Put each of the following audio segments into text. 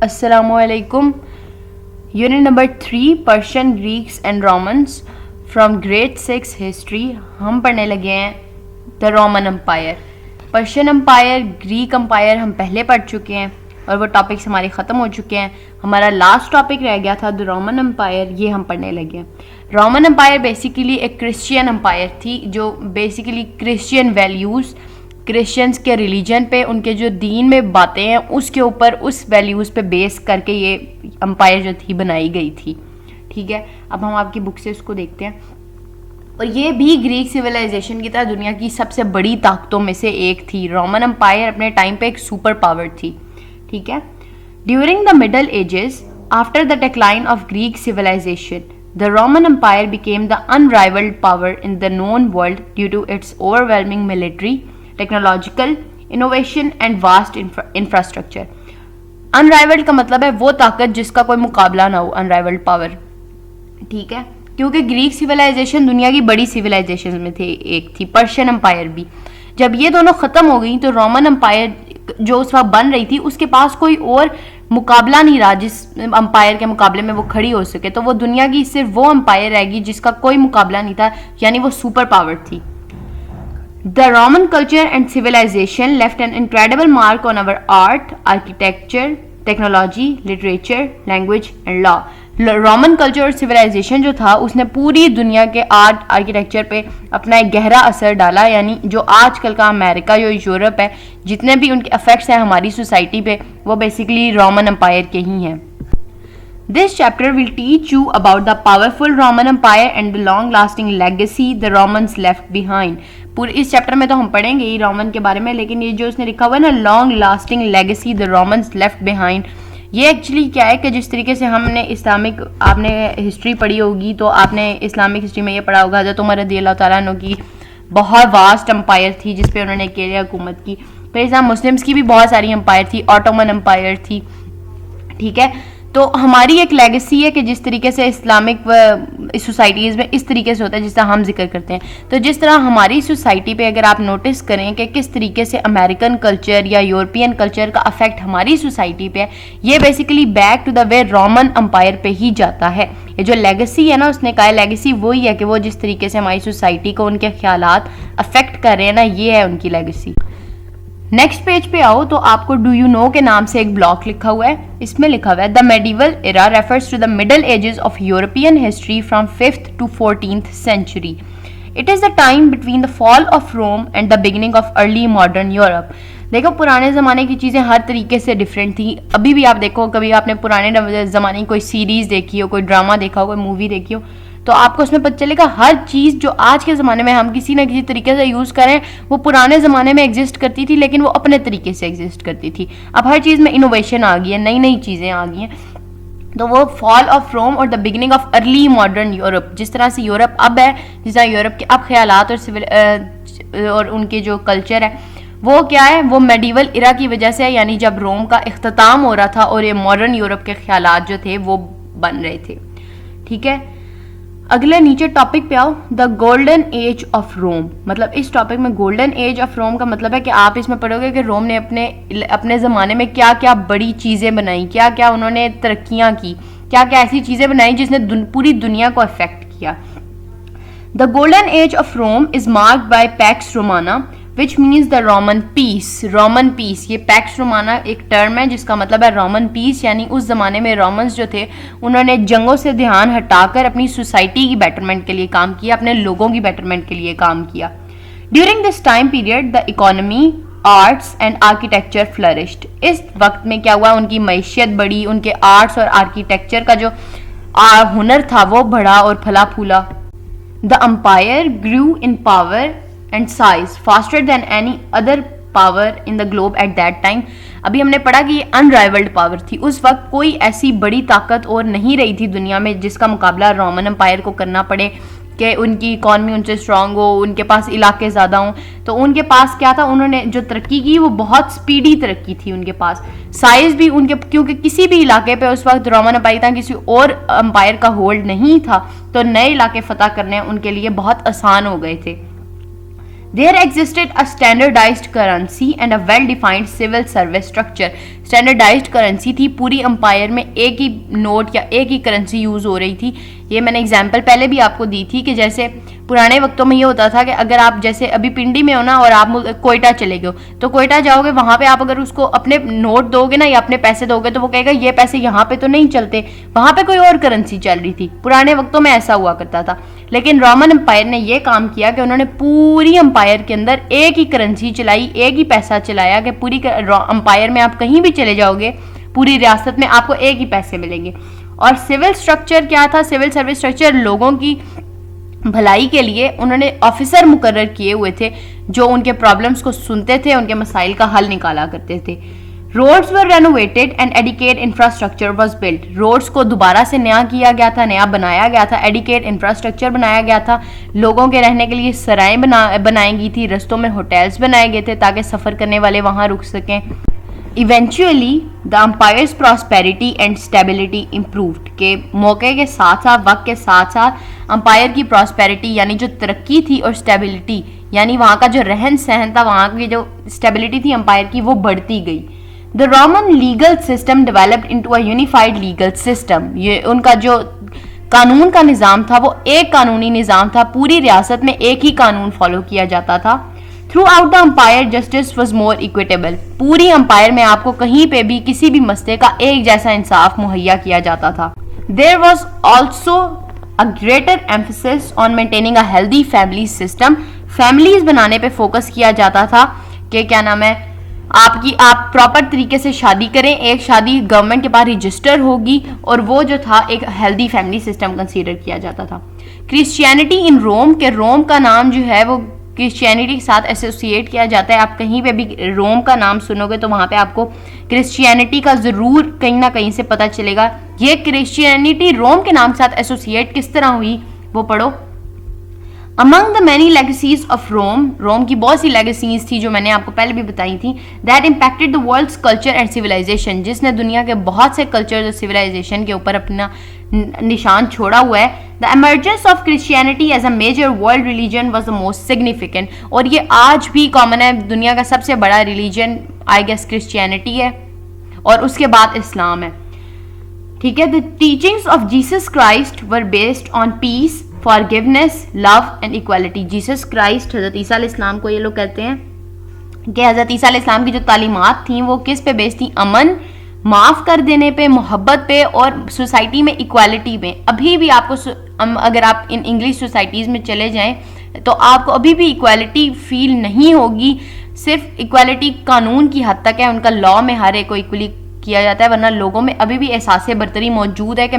Assalamualaikum. Unit number 3 Persian, Greeks and Romans from grade 6 history. हम पढ़ने लगे हैं the Roman Empire. Persian Empire, Greek Empire हम पहले पढ़ चुके हैं और वो टॉपिक्स हमारे ख़त्म हो चुके हैं. हमारा लास्ट टॉपिक रह गया था द रोमन एम्पायर, ये हम पढ़ने लगे हैं. रोमन एम्पायर बेसिकली एक क्रिश्चियन एम्पायर थी जो बेसिकली क्रिश्चियन वैल्यूज़, क्रिश्चियंस के रिलीजन पे, उनके जो दीन में बातें हैं उसके ऊपर, उस वैल्यूज़ पे बेस करके ये एम्पायर जो थी बनाई गई थी. ठीक है, अब हम आपकी बुक से उसको देखते हैं. और ये भी ग्रीक सिविलाइजेशन की तरह दुनिया की सबसे बड़ी ताकतों में से एक थी. रोमन एम्पायर अपने टाइम पे एक सुपर पावर थी. ठीक है, during the Middle Ages after the decline of Greek civilisation the Roman Empire became the unrivaled power in the known world due to its overwhelming military, technological innovation and vast infrastructure. Unrivalled का मतलब है वो ताकत जिसका कोई मुकाबला ना हो, अनराइवल्ड पावर. ठीक है, क्योंकि ग्रीक सिविलाइजेशन दुनिया की बड़ी सिविलाइजेशन में थे, एक थी पर्शियन एम्पायर भी. जब ये दोनों खत्म हो गई तो रोमन एम्पायर जो उस वक्त बन रही थी उसके पास कोई और मुकाबला नहीं रहा जिस एम्पायर के मुकाबले में वो खड़ी हो सके. तो वो दुनिया की सिर्फ वो एम्पायर रहेगी जिसका कोई मुकाबला नहीं था, यानी वो सुपर पावर थी. The Roman culture and civilization left an incredible mark on our art, architecture, technology, literature, language and law. Roman culture और सिविलाइजेशन जो था उसने पूरी दुनिया के आर्ट, आर्किटेक्चर पे अपना एक गहरा असर डाला. यानी जो आजकल का अमेरिका, जो यूरोप है, जितने भी उनके इफेक्ट्स हैं हमारी सोसाइटी पे, वो बेसिकली रोमन एम्पायर के ही हैं. This chapter will teach you about the powerful Roman Empire and the long-lasting legacy the Romans left behind. पूरे इस चैप्टर में तो हम पढ़ेंगे ही रोमन के बारे में, लेकिन ये जो उसने लिखा हुआ है ना, long lasting legacy the Romans left behind, ये एक्चुअली क्या है कि जिस तरीके से हमने इस्लामिक, आपने हिस्ट्री पढ़ी होगी तो आपने इस्लामिक हिस्ट्री में ये पढ़ा होगा हज़रत उमर रज़ियल्लाहु तआला अन्हु की बहुत वास्ट एम्पायर थी जिस पे उन्होंने अकेले हुकूमत की. फिर इस्लाम मुस्लिम्स की भी बहुत सारी एम्पायर थी, ऑटोमन एम्पायर थी. ठीक है, तो हमारी एक लेगेसी है कि जिस तरीके से इस्लामिक सोसाइटीज़ में इस तरीके से होता है जिस तरह हम जिक्र करते हैं. तो जिस तरह हमारी सोसाइटी पे अगर आप नोटिस करें कि किस तरीके से अमेरिकन कल्चर या यूरोपियन कल्चर का अफेक्ट हमारी सोसाइटी पे है, ये basically back to the way Roman Empire पे ही जाता है. ये जो लेगेसी है ना, उसने कहा लेगेसी वही है कि वो जिस तरीके से हमारी सोसाइटी को उनके ख्यालात अफेक्ट कर रहे हैं ना, ये है उनकी लेगेसी. नेक्स्ट पेज पे आओ तो आपको डू यू नो के नाम से एक ब्लॉक लिखा हुआ है. इसमें लिखा हुआ है the medieval era refers to the Middle Ages of European history from 5th to 14th century. It is the time between the fall of Rome and the beginning of early modern Europe. देखो, पुराने ज़माने की चीज़ें हर तरीके से different थी. अभी भी आप देखो, कभी आपने पुराने ज़माने की कोई सीरीज़ देखी हो, कोई ड्रामा देखा हो, कोई मूवी देखी हो, तो आपको उसमें पता चलेगा हर चीज़ जो आज के ज़माने में हम किसी न किसी तरीके से यूज़ करें, वो पुराने ज़माने में एग्जिस्ट करती थी, लेकिन वो अपने तरीके से एग्जिस्ट करती थी. अब हर चीज़ में इनोवेशन आ गई है, नई नई चीज़ें आ गई हैं. तो वो फॉल ऑफ रोम और the beginning of early modern Europe, जिस तरह से यूरोप अब है, जिस तरह यूरोप के अब ख्यालात और उनके जो कल्चर है वो क्या है, वो मेडिवल इरा की वजह से है. यानी जब रोम का इख्तिताम हो रहा था और ये मॉडर्न यूरोप के ख्यालात जो थे वो बन रहे थे. ठीक है, अगले नीचे टॉपिक पे आओ. The golden age of Rome, मतलब इस टॉपिक में गोल्डन एज ऑफ रोम का मतलब है कि आप इसमें पढ़ोगे कि रोम ने अपने ज़माने में क्या क्या बड़ी चीज़ें बनाई, क्या क्या उन्होंने तरक्कियाँ की, क्या क्या ऐसी चीज़ें बनाई जिसने पूरी दुनिया को अफेक्ट किया. The golden age of Rome is marked by Pax Romana which means the Roman peace. Roman peace, ये पैक्स रोमाना एक टर्म है जिसका मतलब है रोमन पीस. यानी उस ज़माने में रोमन्स जो थे उन्होंने जंगों से ध्यान हटाकर अपनी सोसाइटी की बेटरमेंट के लिए काम किया, अपने लोगों की बेटरमेंट के लिए काम किया. During this time period the economy, arts and architecture flourished. इस वक्त में क्या हुआ, उनकी मैशियत बढ़ी, उनके आर्ट्स और आर्किटेक्चर का जो हुनर था वो बढ़ा और फला फूला. The empire grew in power and size faster than any other power in the globe at that time. अभी हमने पढ़ा कि ये अनराइवल्ड पावर थी. उस वक्त कोई ऐसी बड़ी ताकत और नहीं रही थी दुनिया में जिसका मुकाबला रोमन एम्पायर को करना पड़े कि उनकी इकॉनमी उनसे स्ट्रांग हो, उनके पास इलाके ज़्यादा हों. तो उनके पास क्या था, उन्होंने जो तरक्की की वो बहुत स्पीडी तरक्की थी उनके पास. साइज़ भी उनके, क्योंकि किसी भी इलाके पे उस वक्त रोमन एम्पायर था, किसी और एम्पायर का होल्ड नहीं था, तो नए इलाके फतह करने उनके लिए बहुत आसान हो गए थे. There existed a standardized currency and a well-defined civil service structure. Standardised currency थी, पूरी एम्पायर में एक ही नोट या एक ही करेंसी यूज़ हो रही थी। ये मैंने एग्जांपल पहले भी आपको दी थी कि जैसे पुराने वक्तों में ये होता था कि अगर आप जैसे अभी पिंडी में हो ना और आप कोयटा चले गए हो, तो कोयटा जाओगे, वहाँ पे आप अगर उसको अपने नोट दोगे ना या अपने पैसे दोगे तो वो कहेगा ये पैसे यहाँ पे तो नहीं चलते, वहाँ पे कोई और करेंसी चल रही थी। पुराने वक्तों में ऐसा हुआ करता था। लेकिन रोमन एम्पायर ने ये काम किया कि उन्होंने पूरी एम्पायर के अंदर एक ही करेंसी चलाई, एक ही पैसा चलाया कि पूरी एम्पायर में आप कहीं भी चले जाओगे, पूरी रियासत में आपको एक ही पैसे मिलेंगे। और सिविल स्ट्रक्चर क्या था? सिविल सर्विस स्ट्रक्चर लोगों की भलाई के लिए उन्होंने ऑफिसर मुकर्रर किए हुए थे जो उनके प्रॉब्लम्स को सुनते थे, उनके मसाइल का हल निकाला करते थे। Roads were renovated and adequate infrastructure was built. Roads को दोबारा से नया किया गया था, नया बनाया गया था, एडिकेट इंफ्रास्ट्रक्चर बनाया गया था, लोगों के रहने के लिए सराएं बनाई गई थी, रस्तों में होटल्स बनाए गए थे ताकि सफ़र करने वाले वहाँ रुक सकें। Eventually the empire's prosperity and stability improved, के मौके के साथ साथ, वक्त के साथ साथ एम्पायर की प्रॉस्पेरिटी यानी जो तरक्की थी और स्टेबिलिटी यानी वहाँ का जो रहन सहन था, वहाँ की जो स्टेबिलिटी थी एम्पायर की, वो बढ़ती गई। The Roman legal system developed into a unified legal system. ये उनका जो कानून का निज़ाम था वो एक कानूनी निज़ाम था, पूरी रियासत में एक ही कानून फॉलो किया जाता था। Throughout the empire justice was more equitable. पूरी एम्पायर में आपको कहीं पे भी किसी भी मसले का एक जैसा इंसाफ मुहैया किया जाता था। There was also a greater emphasis on maintaining a healthy family system. Families बनाने पे फोकस किया जाता था कि क्या नाम है, आप प्रॉपर तरीके से शादी करें, एक शादी गवर्नमेंट के पास रजिस्टर होगी, और वो जो था एक हेल्दी फैमिली सिस्टम कंसीडर किया जाता था। क्रिश्चियनिटी इन रोम, के रोम का नाम जो है वो क्रिश्चियनिटी के साथ एसोसिएट किया जाता है। आप कहीं पे भी रोम का नाम सुनोगे तो वहाँ पे आपको क्रिश्चियनिटी का ज़रूर कहीं ना कहीं से पता चलेगा। ये क्रिश्चियनिटी रोम के नाम के साथ एसोसिएट किस तरह हुई वो पढ़ो। Among the many legacies of Rome, रोम की बहुत सी लेगेसीज थी जो मैंने आपको पहले भी बताई थी, that impacted the world's culture and civilization, जिसने दुनिया के बहुत से कल्चर और सिविलाइजेशन के ऊपर अपना निशान छोड़ा हुआ है। The emergence of Christianity as a major world religion was the most significant, और ये आज भी कॉमन है, दुनिया का सबसे बड़ा रिलीजन आई गेस क्रिश्चियनिटी है और उसके बाद इस्लाम है। ठीक है। The teachings of Jesus Christ were based on peace, forgiveness, love and equality. Jesus Christ, हज़रत ईसा अलैहिस्सलाम को ये लोग कहते हैं कि हज़रत ईसा अलैहिस्सलाम की जो तालीमात थी वो किस पे बेस्ड थी? अमन, माफ़ कर देने पे, मोहब्बत पे और सोसाइटी में इक्वालिटी में। अभी भी आपको अगर आप इन इंग्लिश सोसाइटीज़ में चले जाएं तो आपको अभी भी इक्वालिटी फील नहीं होगी। सिर्फ इक्वालिटी कानून की हद तक है, उनका लॉ में हर एक को इक्वली किया जाता है, वरना लोगों में अभी भी एहसास बरतरी मौजूद है कि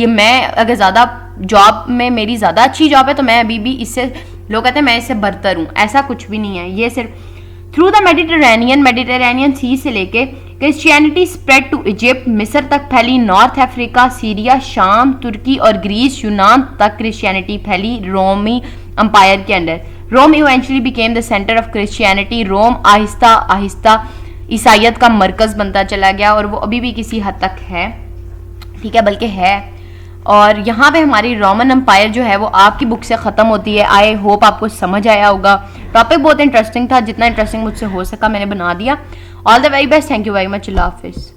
मैं अगर ज़्यादा जॉब में मेरी ज़्यादा अच्छी जॉब है तो मैं अभी भी इससे, लोग कहते हैं मैं इससे बरतर हूँ। ऐसा कुछ भी नहीं है। ये सिर्फ थ्रू द मेडिटेरेनियन सी से लेके क्रिश्चियनिटी स्प्रेड टू इजिप्ट, मिस्र तक फैली, नॉर्थ अफ्रीका, सीरिया, शाम, तुर्की और ग्रीस, यूनान तक क्रिश्चियनिटी फैली रोमी एम्पायर के under. Rome eventually became the centre of Christianity. Rome आहिस्ता आहिस्ता ईसाइयत का मरकज़ बनता चला गया और वो अभी भी किसी हद तक है, ठीक है, बल्कि है। और यहाँ पे हमारी रोमन एम्पायर जो है वो आपकी बुक से ख़त्म होती है। आई होप आपको समझ आया होगा। टॉपिक बहुत इंटरेस्टिंग था, जितना इंटरेस्टिंग मुझसे हो सका मैंने बना दिया। All the very best, thank you very much, अल्लाह हाफिज़।